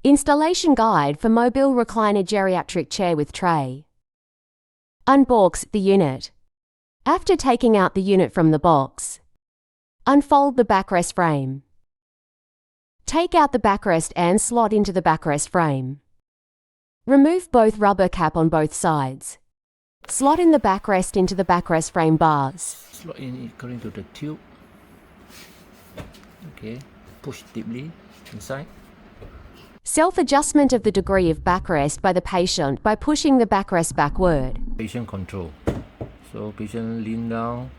Installation guide for mobile recliner geriatric chair with tray. Unbox the unit. After taking out the unit from the box, unfold the backrest frame. Take out the backrest and slot into the backrest frame. Remove both rubber cap on both sides. Slot in the backrest into the backrest frame bars. Slot in according to the tube. Okay, push deeply inside. Self-adjustment of the degree of backrest by the patient by pushing the backrest backward. Patient control. So patient lean down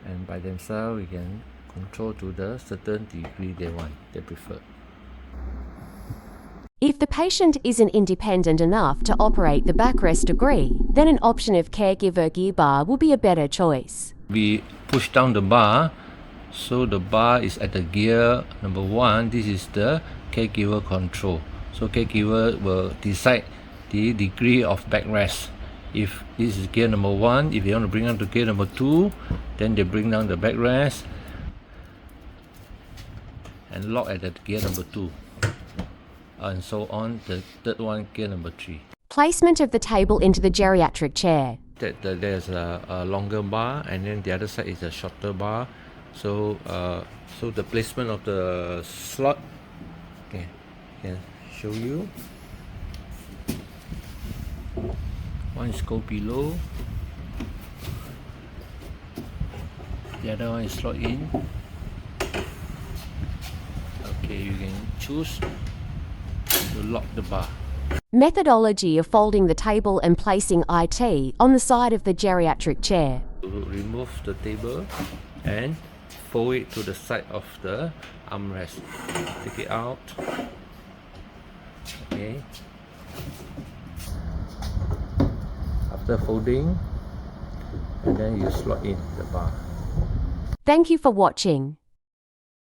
and by themselves we can control to the certain degree they prefer. If the patient isn't independent enough to operate the backrest degree, then an option of caregiver gear bar will be a better choice. We push down the bar, so the bar is at the gear number 1. This is the caregiver control. So caregiver will decide the degree of backrest. If this is gear number 1, if they want to bring down to gear number 2, then they bring down the backrest and lock at the gear number 2. And so on, the third one, gear number 3. Placement of the table into the geriatric chair. There's a longer bar, and then the other side is a shorter bar. So the placement of the slot, okay, I can show you. One is go below, the other one is slot in. Okay, you can choose to lock the bar. Methodology of folding the table and placing IT on the side of the geriatric chair. Remove the table and fold it to the side of the armrest. Take it out. Okay. After folding, and then you slot in the bar. Thank you for watching.